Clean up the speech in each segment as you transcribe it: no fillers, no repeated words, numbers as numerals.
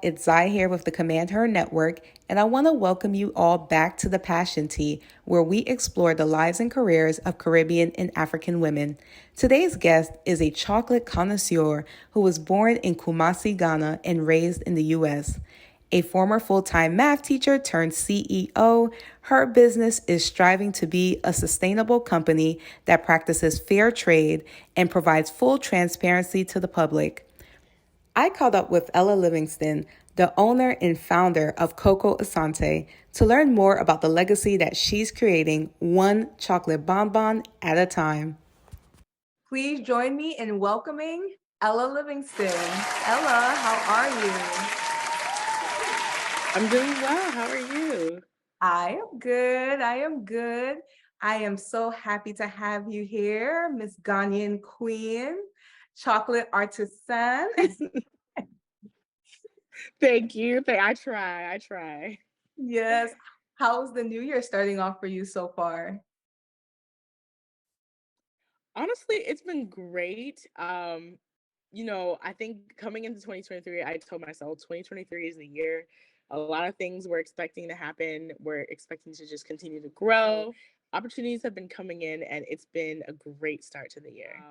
it's Zai here with the CommandHer Network, and I want to welcome you all back to the Passion Tea, where we explore the lives and careers of Caribbean and African women. Today's guest is a chocolate connoisseur who was born in Kumasi, Ghana, and raised in the U.S. A former full-time math teacher turned CEO, her business is striving to be a sustainable company that practices fair trade and provides full transparency to the public. I caught up with Ella Livingston, the owner and founder of Coco Asante, to learn more about the legacy that she's creating one chocolate bonbon at a time. Please join me in welcoming Ella Livingston. Ella, how are you? I'm doing well. How are you? I am good. I am good. I am so happy to have you here, Miss Ghanaian Queen, chocolate artisan. Thank you. I try. I try. Yes. How's the new year starting off for you so far? Honestly, it's been great. I think coming into 2023, I told myself 2023 is the year. A lot of things we're expecting to happen. We're expecting to just continue to grow. Opportunities have been coming in, and it's been a great start to the year.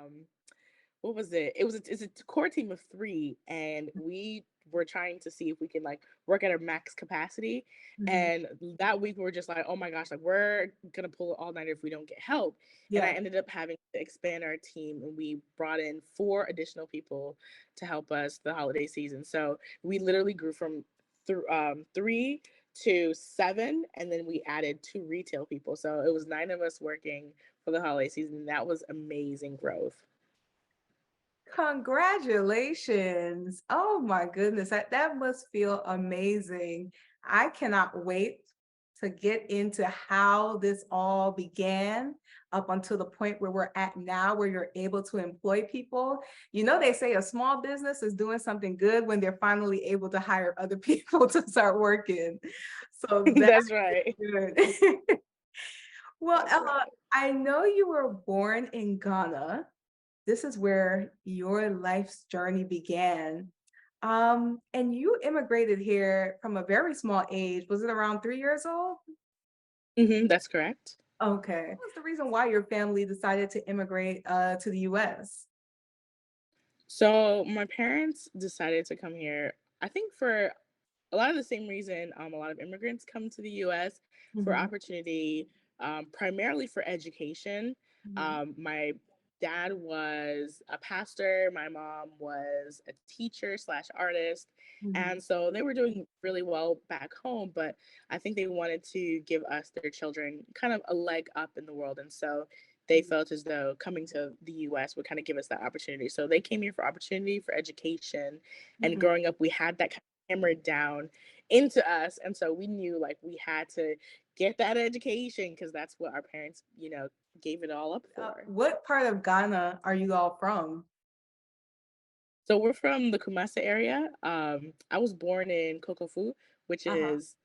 What was it? It's a core team of three, and we were trying to see if we can like work at our max capacity. Mhm. And that week we were just like, oh my gosh, like we're gonna pull it all nighter if we don't get help. And I Yeah. ended up having to expand our team, and we brought in four additional people to help us the holiday season. So we literally grew from three to seven, and then we added two retail people. So it was nine of us working for the holiday season. That was amazing growth. Congratulations. Oh my goodness. That must feel amazing. I cannot wait to get into how this all began up until the point where we're at now, where you're able to employ people. You know, they say a small business is doing something good when they're finally able to hire other people to start working. So that's That's right. good. Well, Ella, I know you were born in Ghana. This is where your life's journey began. And you immigrated here from a very small age. Was it around 3 years old? That's correct. Okay. What was the reason why your family decided to immigrate to the US? So my parents decided to come here, I think for a lot of the same reason a lot of immigrants come to the US for Mhm, opportunity, primarily for education. mhm, My dad was a pastor, my mom was a teacher slash artist. mhm, And so they were doing really well back home, but I think they wanted to give us, their children, kind of a leg up in the world. And so they mhm, felt as though coming to the US would kind of give us that opportunity. So they came here for opportunity, for education. And mhm. growing up, we had that kind of hammered down into us. And so we knew like we had to get that education because that's what our parents, gave it all up for. What part of Ghana are you all from? So we're from the Kumasi area. I was born in Kokofu, which Uh-huh. is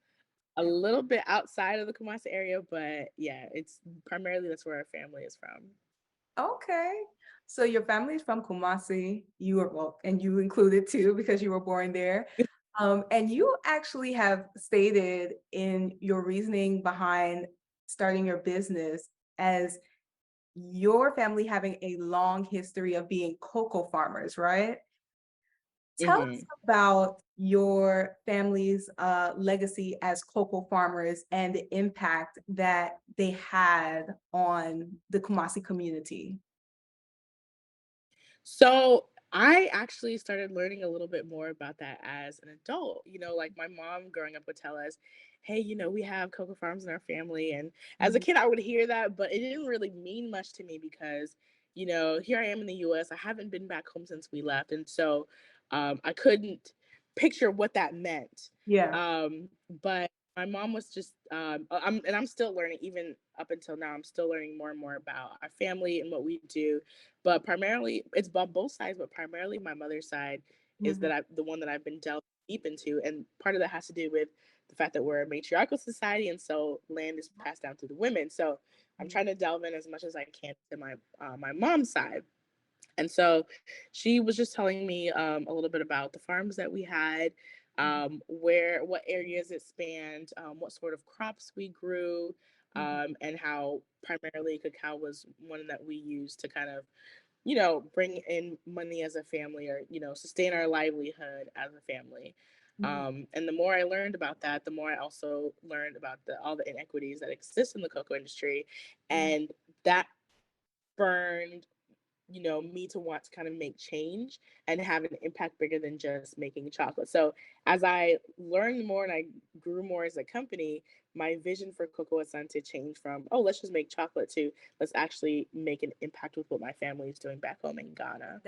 a little bit outside of the Kumasi area, but yeah, it's primarily that's where our family is from. Okay. So your family's from Kumasi. You were well, and you included too because you were born there. And you actually have stated in your reasoning behind starting your business as your family having a long history of being cocoa farmers, right? Tell us hmm about your family's legacy as cocoa farmers and the impact that they had on the Kumasi community. So I actually started learning a little bit more about that as an adult. Like my mom growing up would tell us, hey, we have cocoa farms in our family. And as a Mhm. kid, I would hear that, but it didn't really mean much to me because, here I am in the US. I haven't been back home since we left. And so I couldn't picture what that meant. Yeah. But my mom was just, I'm still learning, even up until now, I'm still learning more and more about our family and what we do, but primarily it's on both sides, but primarily my mother's side is Mhm. the one that I've been delving deep into, and part of that has to do with the fact that we're a matriarchal society, and so land is passed down through the women. So I'm trying to delve in as much as I can to my mom's side. And so she was just telling me a little bit about the farms that we had. what areas it spanned, what sort of crops we grew, Mhm. and how primarily cacao was one that we used to kind of, bring in money as a family, or, sustain our livelihood as a family. Mhm. And the more I learned about that, the more I also learned about all the inequities that exist in the cocoa industry. Mhm. And that burned, me to want to kind of make change and have an impact bigger than just making chocolate. So as I learned more and I grew more as a company, my vision for Cocoa Asante changed from, oh, let's just make chocolate, to let's actually make an impact with what my family is doing back home in Ghana.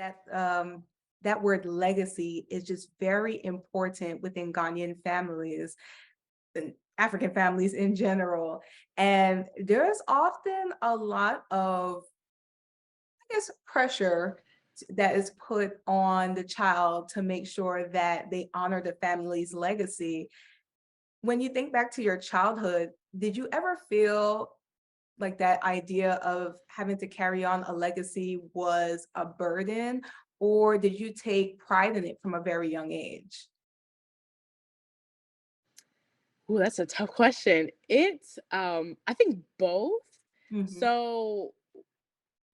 That word legacy is just very important within Ghanaian families and African families in general. And there's often a lot of, I guess, pressure that is put on the child to make sure that they honor the family's legacy. When you think back to your childhood, did you ever feel like that idea of having to carry on a legacy was a burden, or did you take pride in it from a very young age? Ooh, that's a tough question. It's I think both. Mhm. So,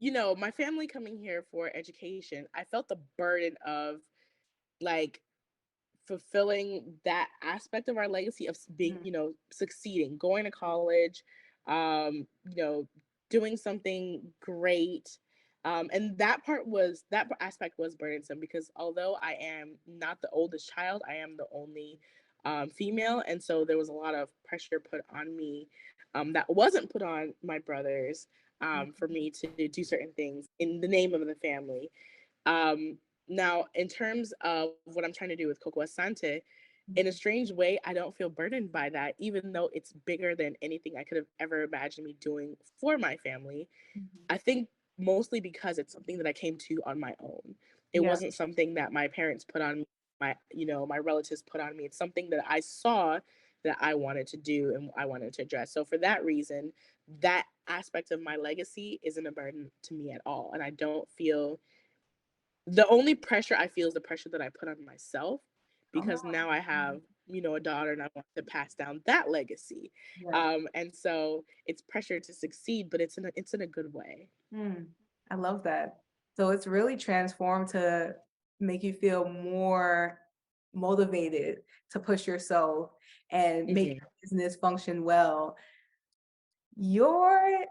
my family coming here for education, I felt the burden of, like, fulfilling that aspect of our legacy of being, Mhm. succeeding, going to college, um, you know, doing something great. And that aspect was burdensome, because although I am not the oldest child, I am the only female. And so there was a lot of pressure put on me, that wasn't put on my brothers, for Mhm. me to do certain things in the name of the family. Um, Now, in terms of what I'm trying to do with Coco Asante, in a Mhm. strange way, I don't feel burdened by that, even though it's bigger than anything I could have ever imagined me doing for my family. Mhm. I think mostly because it's something that I came to on my own. It Yeah. wasn't something that my parents put on me, my relatives put on me. It's something that I saw that I wanted to do and I wanted to address. So for that reason, that aspect of my legacy isn't a burden to me at all. And I don't feel the only pressure I feel is the pressure that I put on myself, because Oh, now I have, mhm. a daughter, and I want to pass down that legacy. Yeah. And so it's pressure to succeed, but it's in a good way. Mm, I love that. So it's really transformed to make you feel more motivated to push yourself and make Hmm. your business function well. Your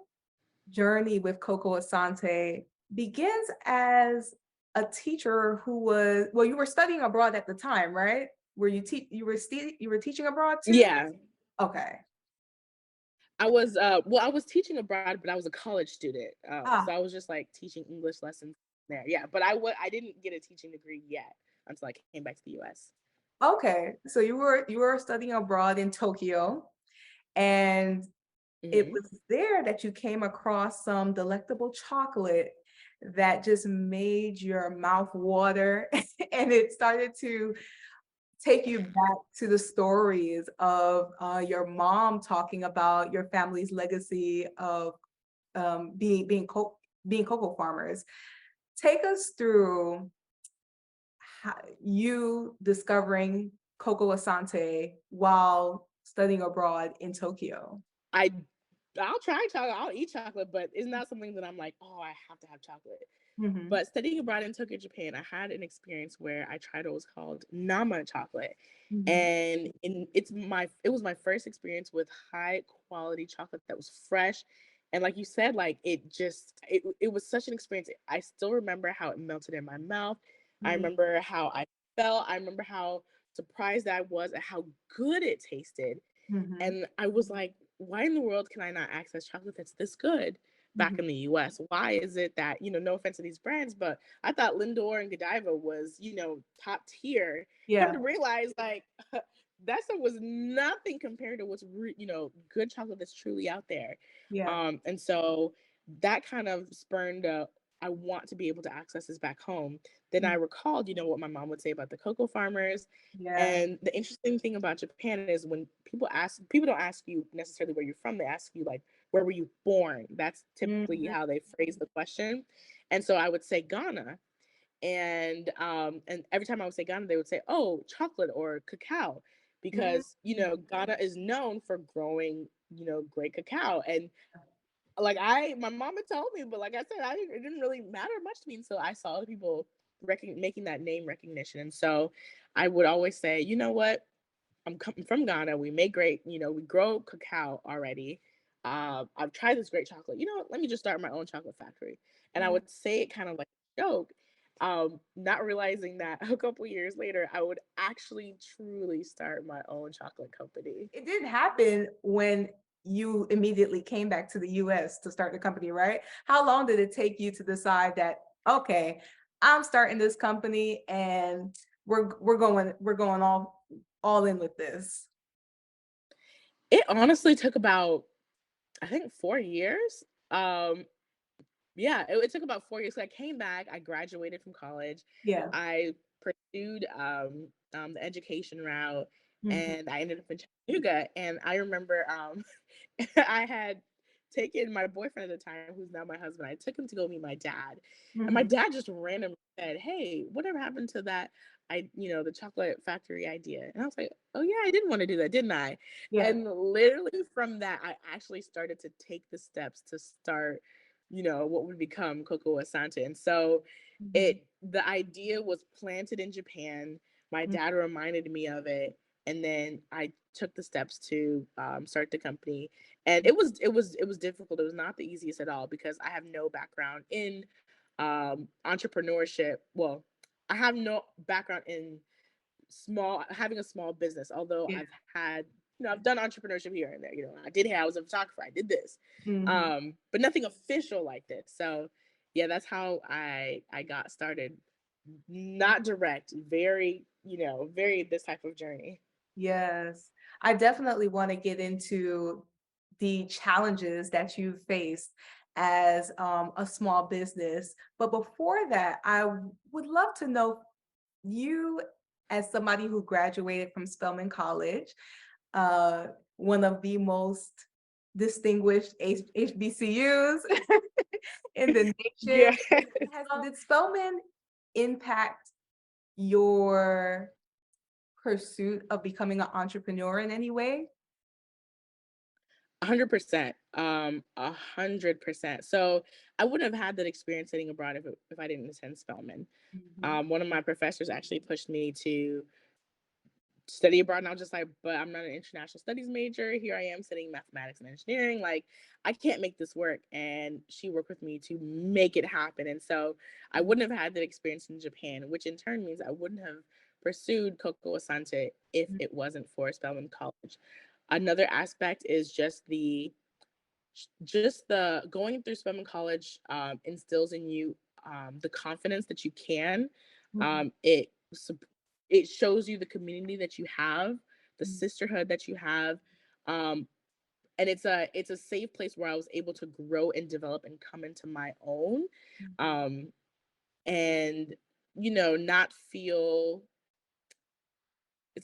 journey with Coco Asante begins as a teacher who was, well, you were studying abroad at the time, right? Were you were teaching abroad too? Yeah, Okay. I was teaching abroad, but I was a college student, Ah, so I was just like teaching English lessons there. Yeah, but I didn't get a teaching degree yet until I came back to the U.S. okay. So you were studying abroad in Tokyo, and it Hmm. was there that you came across some delectable chocolate that just made your mouth water, and it started to take you back to the stories of your mom talking about your family's legacy of being cocoa farmers. Take us through you discovering Coco Asante while studying abroad in Tokyo. I I'll try chocolate. I'll eat chocolate, but it's not something that I'm like, oh, I have to have chocolate. Mhm. But studying abroad in Tokyo, Japan, I had an experience where I tried what was called Nama chocolate. Mhm. And it was my first experience with high quality chocolate that was fresh. And like you said, like it was such an experience. I still remember how it melted in my mouth. I Mhm. remember how I felt. I remember how surprised I was at how good it tasted. Mhm. And I was like, why in the world can I not access chocolate that's this good back Mhm. in the US? Why is it that, no offense to these brands, but I thought Lindor and Godiva was, top tier. Come Yeah. to realize, like, that stuff was nothing compared to what's, good chocolate that's truly out there. Yeah. And so that kind of spurned I want to be able to access this back home. Then I Mm. recalled, what my mom would say about the cocoa farmers. Yeah. And the interesting thing about Japan is when people don't ask you necessarily where you're from, they ask you, like, where were you born? That's typically Mhm. how they phrase the question. And so I would say Ghana. And every time I would say Ghana, they would say, "Oh, chocolate or cacao," Mhm. because Ghana is known for growing great cacao. And like my mom had told me, but like I said, it didn't really matter much to me until I saw other people making that name recognition. And so I would always say, you know what, I'm coming from Ghana. We make great, we grow cacao already. I've tried this great chocolate. You know what? Let me just start my own chocolate factory. And I Mhm. would say it kind of like a joke, not realizing that a couple years later, I would actually truly start my own chocolate company. It didn't happen when you immediately came back to the US to start the company, right? How long did it take you to decide that, okay, I'm starting this company and we're going all in with this? It honestly took about, I think, 4 years. Yeah, it took about 4 years. So I came back, I graduated from college, Yeah. I pursued the education route, Mhm. and I ended up in Chattanooga. And I remember I had taken my boyfriend at the time, who's now my husband. I took him to go meet my dad, and my Mhm. dad just randomly said, "Hey, whatever happened to that? The chocolate factory idea?" And I was like, "Oh yeah, I didn't want to do that, didn't I?" Yeah. And literally from that, I actually started to take the steps to start, what would become Cocoa Asante. And so Mhm. the idea was planted in Japan. My Mhm. dad reminded me of it, and then I took the steps to start the company. And it was difficult. It was not the easiest at all because I have no background in entrepreneurship. Well, I have no background in having a small business, although Yeah. I've done entrepreneurship here and there. I did hair, I was a photographer, I did this. Mhm. But nothing official like this. So yeah, that's how I got started. Not direct, very, very this type of journey. Yes. I definitely want to get into the challenges that you faced as a small business. But before that, would love to know you as somebody who graduated from Spelman College, uh, one of the most distinguished HBCUs in the nation. Yeah. Did Spelman impact your pursuit of becoming an entrepreneur in any way? 100%. 100%. So I wouldn't have had that experience studying abroad if I didn't attend Spelman. Mhm. One of my professors actually pushed me to study abroad, and I was just like, but I'm not an international studies major. Here I am studying mathematics and engineering. Like, I can't make this work. And she worked with me to make it happen. And so I wouldn't have had that experience in Japan, which in turn means I wouldn't have pursued Coco Asante if Mhm. it wasn't for Spelman College. Another aspect is just the going through Spelman College instills in you the confidence that you can. Mhm. It shows you the community that you have, the Mhm. sisterhood that you have, um, and it's a safe place where I was able to grow and develop and come into my own, Mhm. um, and not feel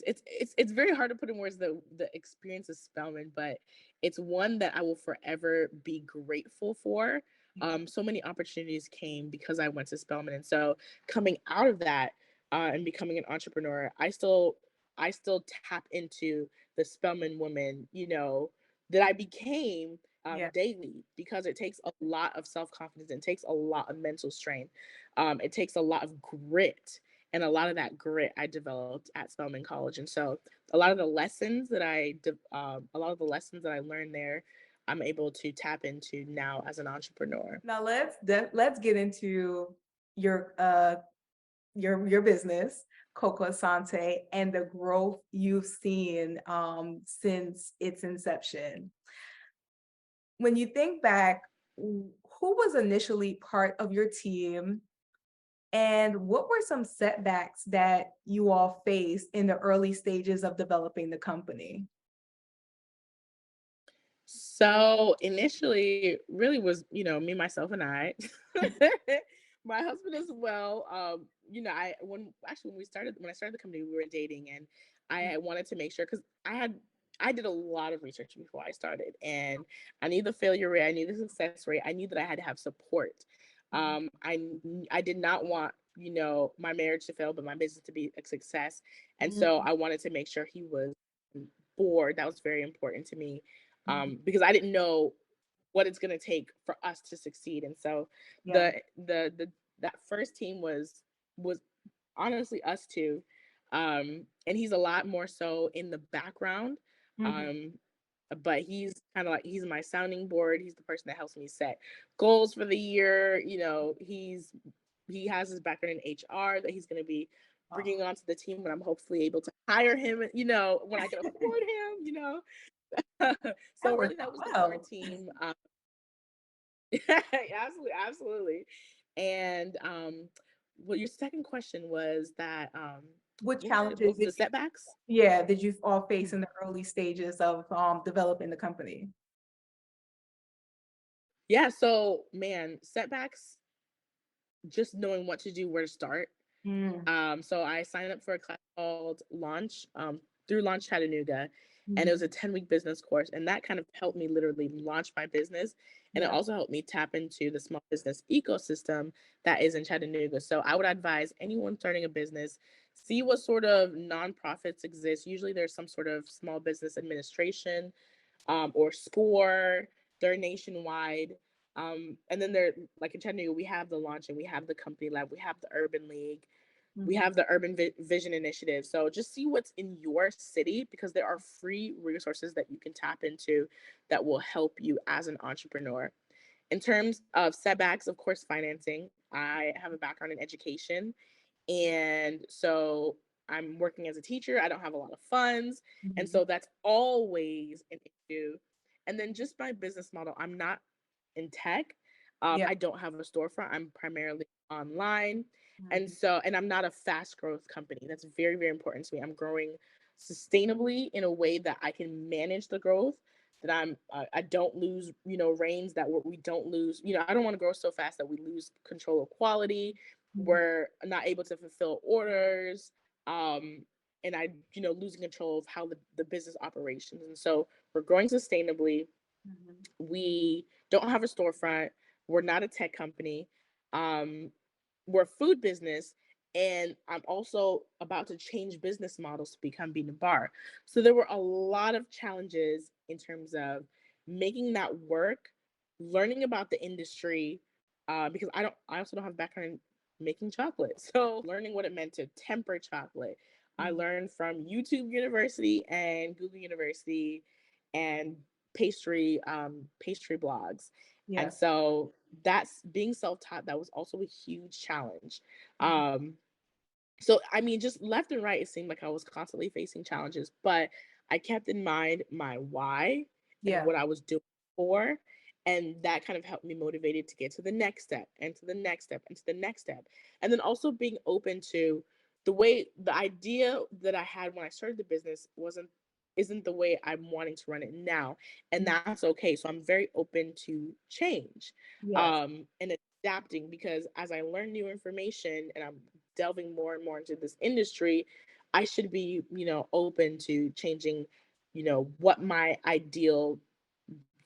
it's very hard to put in words the experience of Spelman, but it's one that I will forever be grateful for. So many opportunities came because I went to Spelman, and so coming out of that and becoming an entrepreneur, I still tap into the Spelman woman, that I became Yeah. daily because it takes a lot of self confidence and takes a lot of mental strength. It takes a lot of grit, and a lot of that grit I developed at Spelman College. And so a lot of the lessons that I learned there, I'm able to tap into now as an entrepreneur. Now let's get into your your business, Coco Asante, and the growth you've seen since its inception. When you think back, who was initially part of your team, and what were some setbacks that you all faced in the early stages of developing the company? So initially, really was, me, myself, and I. My husband as well. I when I started the company, we were dating, and I wanted to make sure because I did a lot of research before I started, and I knew the failure rate, I knew the success rate, I knew that I had to have support. I did not want my marriage to fail, but my business to be a success. And so Mhm. I wanted to make sure he was board. That was very important to me, Mhm. because I didn't know what it's going to take for us to succeed. And so Yeah. the that first team was honestly us two, and he's a lot more so in the background, Mhm. um, but he's kind of like he's my sounding board. He's the person that helps me set goals for the year. He has his background in HR that he's going to be Oh. bringing onto the team, but I'm hopefully able to hire him, when I can afford him. That So really worked that out was the core well. team. Absolutely, absolutely. And well, your second question was that What what challenges was did the you, setbacks? yeah, did you all face in the early stages of developing the company? Yeah, so man, setbacks, just knowing what to do, where to start. Mm. So I signed up for a class called Launch, through Launch Chattanooga, and it was Mhm. a 10-week business course, and that kind of helped me literally launch my business, and it Yeah. also helped me tap into the small business ecosystem that is in Chattanooga. So I would advise anyone starting a business, see what sort of nonprofits exist. Usually there's some sort of small business administration, or SCORE. They're nationwide. And then they're like in Chattanooga, we have the Launch and we have the Company Lab, we have the Urban League, we Mhm. have the Urban Vision Initiative. So just see what's in your city, because there are free resources that you can tap into that will help you as an entrepreneur. In terms of setbacks, of course, financing. I have a background in education, and so I'm working as a teacher. I don't have a lot of funds. And Mhm. so that's always an issue. And then just my business model, I'm not in tech. Yeah. I don't have a storefront. I'm primarily online. And Mhm. so, and I'm not a fast growth company. That's very, very important to me. I'm growing sustainably in a way that I can manage the growth, that I don't lose, reins, that we don't lose, I don't want to grow so fast that we lose control of quality. Mhm. We're not able to fulfill orders. Um, and losing control of how the business operations. And so we're growing sustainably. Mhm. We don't have a storefront. We're not a tech company. Um, we're a food business. And I'm also about to change business models to become being a bar. So there were a lot of challenges in terms of making that work, learning about the industry, because I also don't have background in making chocolate. So learning what it meant to temper chocolate. I Mhm. learned from YouTube University and Google University and pastry blogs. And Yeah. so that's being self-taught. That was also a huge challenge. Mhm. um so I mean, just left and right, it seemed like I was constantly facing challenges, but I kept in mind my why and Yeah. what I was doing for, and that kind of helped me motivated to get to the next step and to the next step and to the next step. And then also being open to the idea that I had when I started the business isn't the way I'm wanting to run it now, and Mhm. that's okay. So I'm very open to change, Yes. and adapting, because as I learn new information and I'm delving more and more into this industry, I should be, open to changing, what my ideal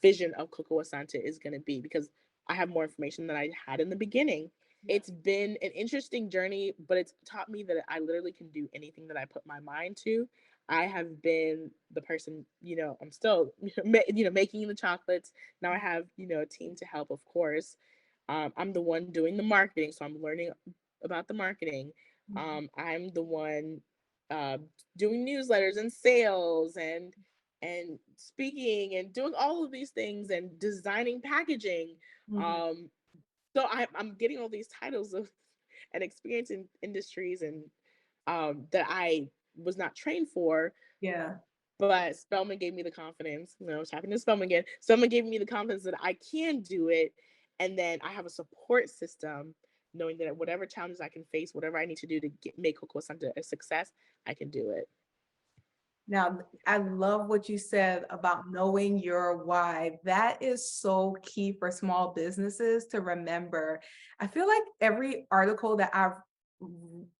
vision of Coco Asante is going to be, because I have more information than I had in the beginning. Yeah. It's been an interesting journey, but it's taught me that I literally can do anything that I put my mind to. I have been the person, I'm still, making the chocolates. Now I have, a team to help, of course. I'm the one doing the marketing, so I'm learning about the marketing. Mhm. I'm the one uh, doing newsletters and sales and speaking and doing all of these things and designing packaging. Mhm. Um, so I'm getting all these titles of and experience in industries and that I was not trained for, Yeah. but Spelman gave me the confidence. I was talking to Spelman again. Spelman gave me the confidence that I can do it. And then I have a support system, knowing that whatever challenges I can face, whatever I need to do to make Coco Santa a success, I can do it. Now, I love what you said about knowing your why. That is so key for small businesses to remember. I feel like every article that I've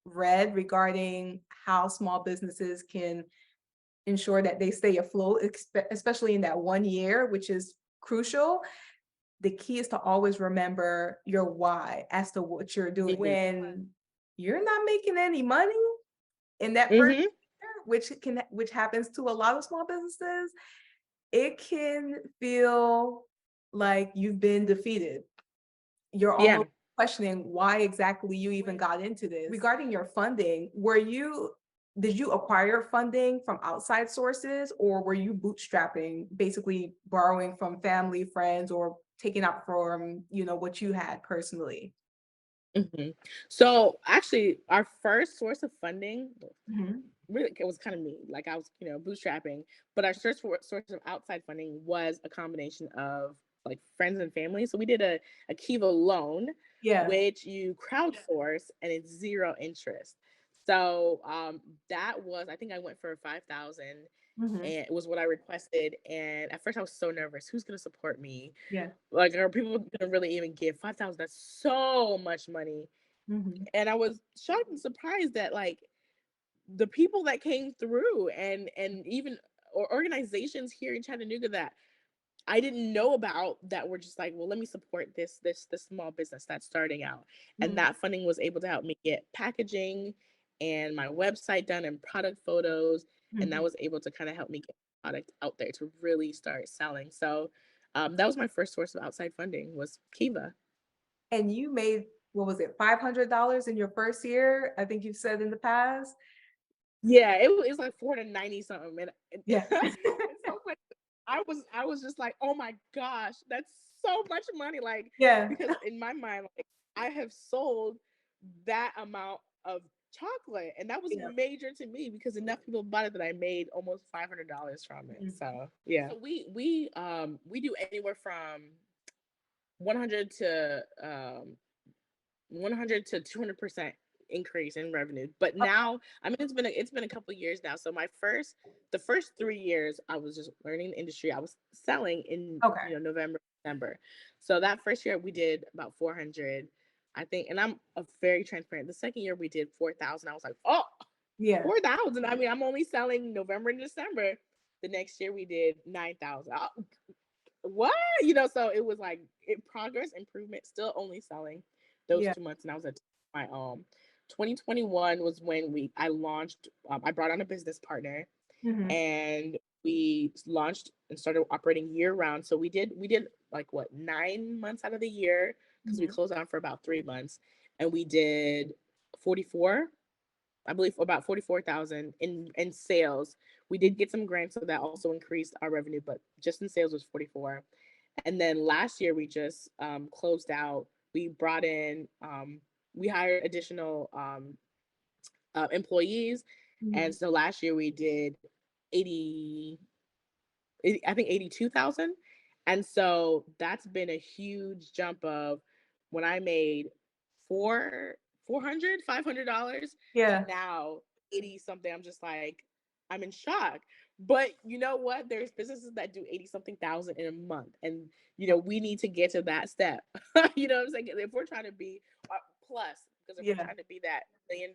read regarding how small businesses can ensure that they stay afloat, especially in that 1 year, which is crucial. The key is to always remember your why as to what you're doing Mhm. when you're not making any money in that first Mm-hmm. year, which happens to a lot of small businesses, it can feel like you've been defeated. You're Yeah. almost questioning why exactly you even got into this. Regarding your funding, did you acquire funding from outside sources, or were you bootstrapping, basically borrowing from family, friends, or taking out from, what you had personally? Hmm. So actually, our first source of funding Mhm. really it was kind of me. Like I was, bootstrapping, but our source of outside funding was a combination of like friends and family. So we did a Kiva loan, Yeah. which you crowdsource and it's zero interest. So that was I think I went for 5,000 Mhm. and it was what I requested. And at first I was so nervous. Who's gonna support me? Yeah. Like are people gonna really even give 5,000? That's so much money. Mhm. And I was shocked and surprised that like the people that came through and even or organizations here in Chattanooga that I didn't know about that were just like, well, let me support this small business that's starting out. And Mhm. that funding was able to help me get packaging and my website done and product photos. And that Mhm. was able to kind of help me get product out there to really start selling. So that was my first source of outside funding was Kiva. And you made, what was it, $500 in your first year? I think you've said in the past. Yeah, it's like 490 something, and Yeah. it's so funny. I was just like, oh my gosh, that's so much money. Like Yeah. because in my mind, like I have sold that amount of chocolate, and that was Yeah. major to me because enough people bought it that I made almost $500 from it. Mhm. So yeah, so we do anywhere from 100 to 100 to 200% increase in revenue. But now, I mean, it's been a couple years now. So the first 3 years, I was just learning the industry. I was selling in Okay. November, December. So that first year we did about 400, I think. And I'm a very transparent. The second year we did 4,000. I was like, oh, Yeah. 4,000. I mean, I'm only selling November and December. The next year we did 9,000. What? So it was like progress, improvement, still only selling those Yeah. 2 months. And I was at my 2021 was when I launched, I brought on a business partner Mhm. and we launched and started operating year round. So we did like what 9 months out of the year because we Mhm. closed on for about 3 months and we did 44, I believe about 44,000 in sales. We did get some grants, so that also increased our revenue, but just in sales was 44. And then last year we just closed out. We brought in, we hired additional employees, and Mhm. so last year we did 80, I think 82,000. And so that's been a huge jump of when I made four 400 $500 to Yeah. now 80 something. I'm just like I'm in shock. But you know what? There's businesses that do 80 something thousand in a month. And we need to get to that step. You know what I'm saying? If we're trying to be plus, because if we're Yeah. trying to be that $1 million,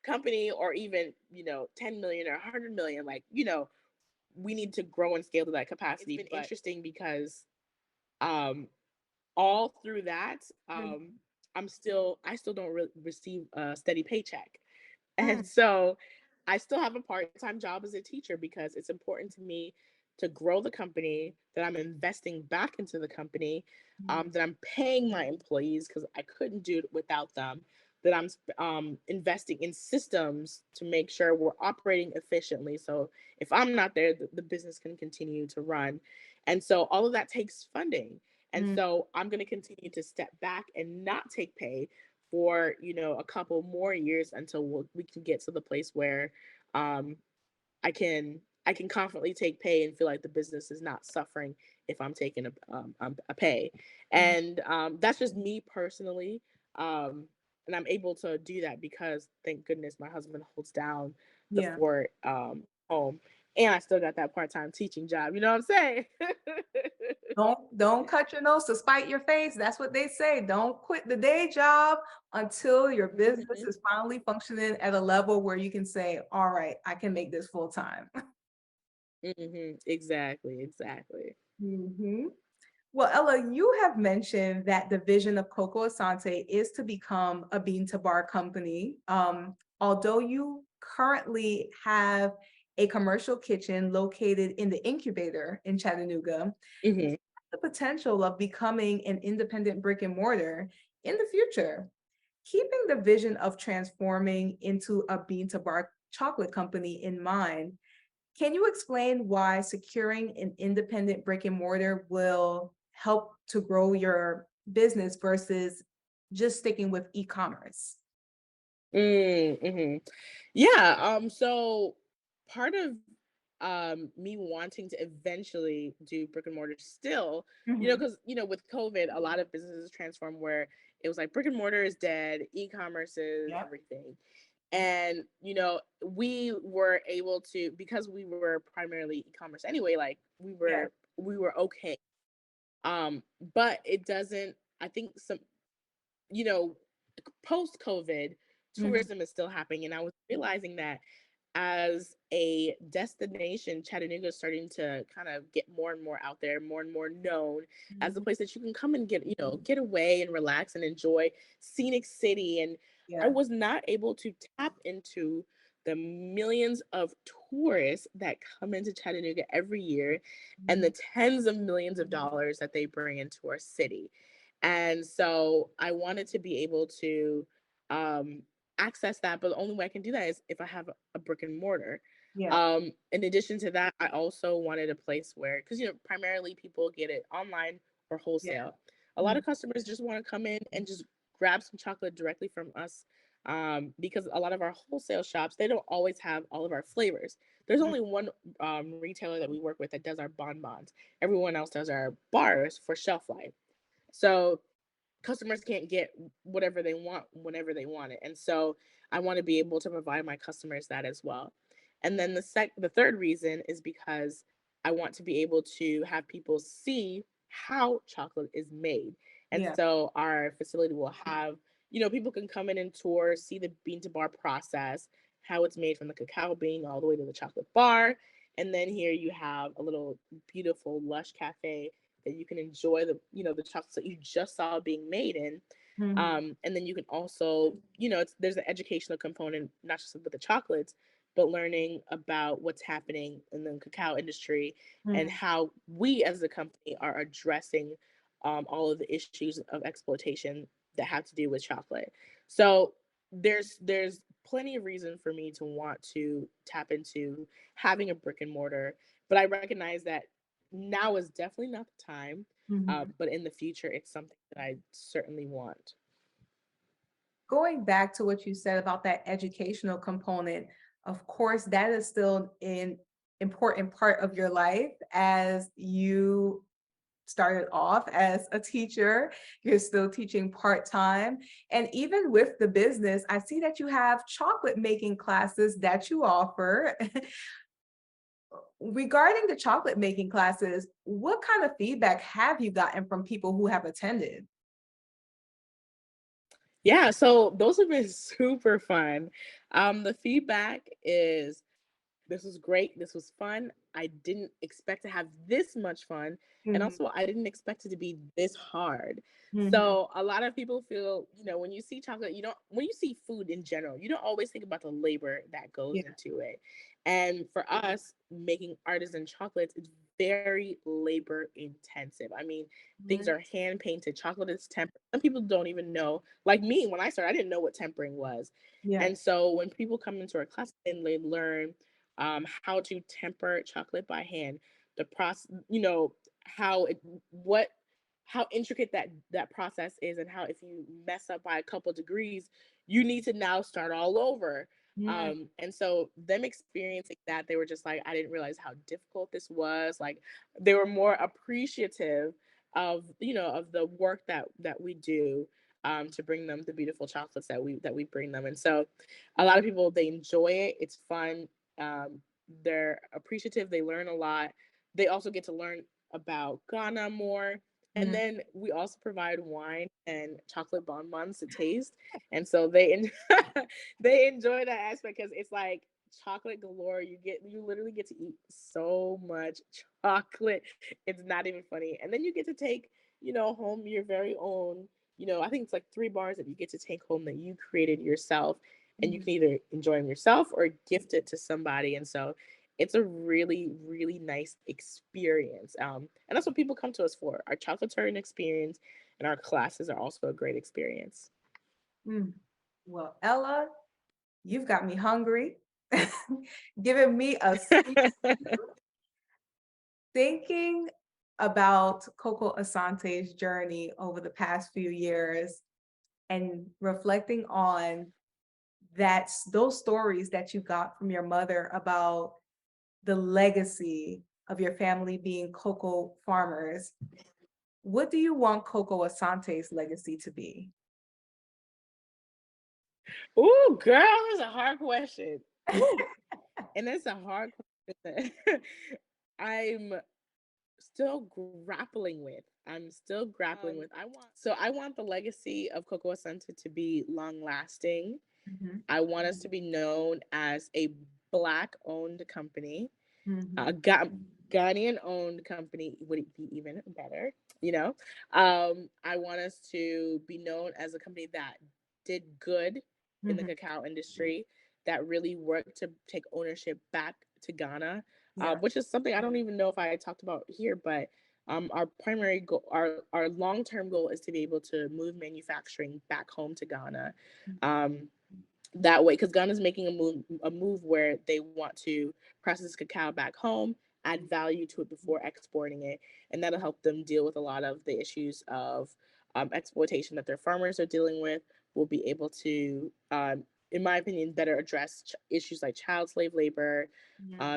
company or even, 10 million or 100 million, like, we need to grow and scale to that capacity. It's been interesting because um all through that, Mm. I still don't receive a steady paycheck. Mm. And so I still have a part-time job as a teacher because it's important to me to grow the company, that I'm investing back into the company, Mhm. that I'm paying my employees because I couldn't do it without them, that I'm investing in systems to make sure we're operating efficiently. So if I'm not there, the business can continue to run. And so all of that takes funding. And Mm. so I'm going to continue to step back and not take pay for a couple more years until we can get to the place where um, I can confidently take pay and feel like the business is not suffering if I'm taking a pay, Mhm. and that's just me personally, and I'm able to do that because thank goodness my husband holds down the Yeah. fort home, and I still got that part time teaching job. You know what I'm saying? Don't cut your nose to spite your face. That's what they say. Don't quit the day job until your business Mhm. is finally functioning at a level where you can say, all right, I can make this full time. Mhm. Exactly. Exactly. Mhm. Well, Ella, you have mentioned that the vision of Coco Asante is to become a bean to bar company. Although you currently have a commercial kitchen located in the incubator in Chattanooga, Mm-hmm. the potential of becoming an independent brick and mortar in the future. Keeping the vision of transforming into a bean to bar chocolate company in mind, can you explain why securing an independent brick and mortar will help to grow your business versus just sticking with e-commerce? Mm-hmm. Yeah. So part of me wanting to eventually do brick and mortar still, Mhm. because with COVID, a lot of businesses transformed where it was like brick and mortar is dead, e-commerce is Yep. everything. And we were able to, because we were primarily e-commerce anyway, like Yes. we were okay. But it doesn't, I think some, you know, post COVID, Mhm. tourism is still happening. And I was realizing that as a destination, Chattanooga is starting to kind of get more and more out there, more and more known as a Mhm. place that you can come and get away and relax and enjoy scenic city. And I Yeah. was not able to tap into the millions of tourists that come into Chattanooga every year and Mhm. the tens of millions of dollars that they bring into our city. And so I wanted to be able to um, access that, but the only way I can do that is if I have a brick and mortar. Yeah. In addition to that, I also wanted a place where, because primarily people get it online or Yeah. wholesale. A lot Mhm. of customers just want to come in and just grab some chocolate directly from us, because a lot of our wholesale shops, they don't always have all of our flavors. There's Mhm. only one retailer that we work with that does our bonbons. Everyone else does our bars for shelf life. So customers can't get whatever they want whenever they want it. And so I want to be able to provide my customers that as well. And then the third reason is because I want to be able to have people see how chocolate is made. And Yeah. so our facility will have, people can come in and tour, see the bean to bar process, how it's made from the cacao bean all the way to the chocolate bar. And then here you have a little beautiful lush cafe that you can enjoy the chocolates that you just saw being made in. Mhm. And then you can also, there's an educational component, not just with the chocolates, but learning about what's happening in the cacao industry and Mhm. how we as a company are addressing all of the issues of exploitation that have to do with chocolate. So there's plenty of reason for me to want to tap into having a brick and mortar, but I recognize that now is definitely not the time. Mhm. But in the future, it's something that I certainly want. Going back to what you said about that educational component, of course, that is still an important part of your life as you started off as a teacher. You're still teaching part-time. And even with the business, I see that you have chocolate making classes that you offer. Regarding the chocolate making classes, what kind of feedback have you gotten from people who have attended? Yeah, so those have been super fun. The feedback is, this was great. This was fun. I didn't expect to have this much fun. And Mhm. also, I didn't expect it to be this hard. Mhm. So, a lot of people feel, when you see chocolate, when you see food in general, you don't always think about the labor that goes Yeah. into it. And for us, making artisan chocolates, it's very labor intensive. I mean, things Mhm. are hand painted. Chocolate is tempered. Some people don't even know. Like me, when I started, I didn't know what tempering was. Yeah. And so, when people come into our class and they learn how to temper chocolate by hand, the process, how it, what, how intricate that process is, and how if you mess up by a couple degrees, you need to now start all over. Mhm. And so them experiencing that, they were just like, I didn't realize how difficult this was. Like they were more appreciative of of the work that we do, to bring them the beautiful chocolates that we bring them. And so a lot of people, they enjoy it. It's fun. They're appreciative. They learn a lot. They also get to learn about Ghana more. And Mhm. then we also provide wine and chocolate bonbons to taste. And so they enjoy that aspect because it's like chocolate galore. You literally get to eat so much chocolate. It's not even funny. And then you get to take, home your very own, I think it's like 3 bars that you get to take home that you created yourself. And you can either enjoy them yourself or gift it to somebody. And so it's a really, really nice experience. And that's what people come to us for. Our chocolate turn experience and our classes are also a great experience. Mm. Well, Ella, you've got me hungry, giving me a sweet thinking about Coco Asante's journey over the past few years and reflecting on those stories that you got from your mother about the legacy of your family being cocoa farmers. What do you want Coco Asante's legacy to be? Ooh, girl, that's a hard question. Ooh, and that's a hard question. I'm still grappling with. I'm still grappling with. I want the legacy of Coco Asante to be long lasting. Mhm, I want us to be known as a Black owned company. A mhm, Ghanaian owned company would be even better, I want us to be known as a company that did good in the mhm. cacao industry, that really worked to take ownership back to Ghana, Yeah. which is something I don't even know if I talked about here, but our primary goal, our long term goal is to be able to move manufacturing back home to Ghana. Um, that way, because Ghana's making a move where they want to process cacao back home, add value to it before exporting it, and that'll help them deal with a lot of the issues of exploitation that their farmers are dealing with. We'll be able to, in my opinion, better address issues like child slave labor,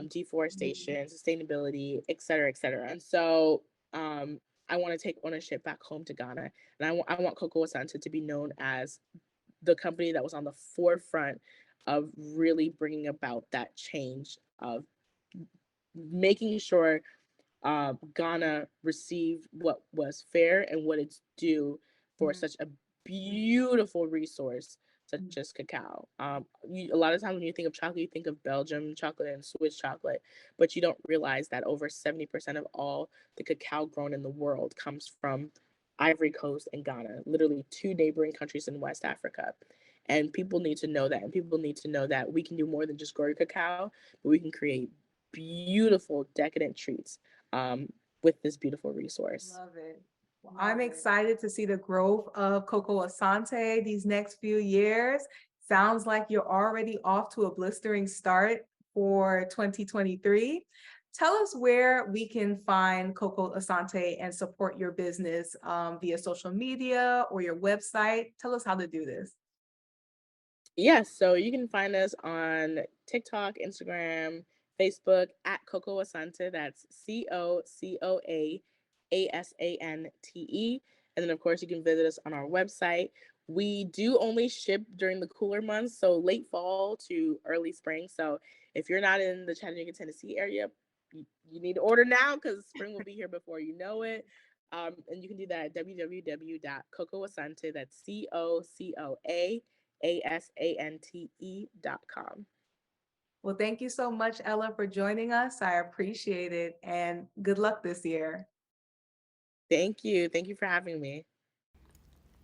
deforestation, sustainability, et cetera, et cetera. And so I want to take ownership back home to Ghana, and I want Cocoa Asante to be known as the company that was on the forefront of really bringing about that change of making sure Ghana received what was fair and what it's due for such a beautiful resource such as cacao. A lot of times when you think of chocolate, you think of Belgium chocolate and Swiss chocolate, but you don't realize that over 70% of all the cacao grown in the world comes from Ivory Coast and Ghana, literally two neighboring countries in West Africa. And people need to know that. And people need to know that we can do more than just grow cacao, but we can create beautiful, decadent treats um, with this beautiful resource. Love it. Well, I'm excited to see the growth of Coco Asante these next few years. Sounds like you're already off to a blistering start for 2023. Tell us where we can find Coco Asante and support your business via social media or your website. Tell us how to do this. Yes, so you can find us on TikTok, Instagram, Facebook at Coco Asante. That's CocoAsante. And then, of course, you can visit us on our website. We do only ship during the cooler months, so late fall to early spring. So if you're not in the Chattanooga, Tennessee area, you need to order now because spring will be here before you know it. And you can do that at www.cocoasante. That's CocoAsante.com. Well, thank you so much, Ella, for joining us. I appreciate it and good luck this year. Thank you. Thank you for having me.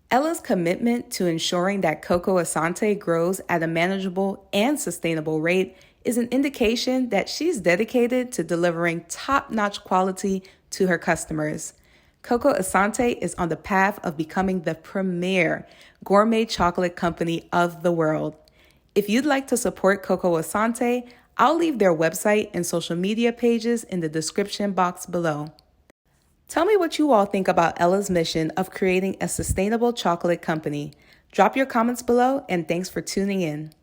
Ella's commitment to ensuring that Coco Asante grows at a manageable and sustainable rate is an indication that she's dedicated to delivering top-notch quality to her customers. Coco Asante is on the path of becoming the premier gourmet chocolate company of the world. If you'd like to support Coco Asante, I'll leave their website and social media pages in the description box below. Tell me what you all think about Ella's mission of creating a sustainable chocolate company. Drop your comments below, and thanks for tuning in.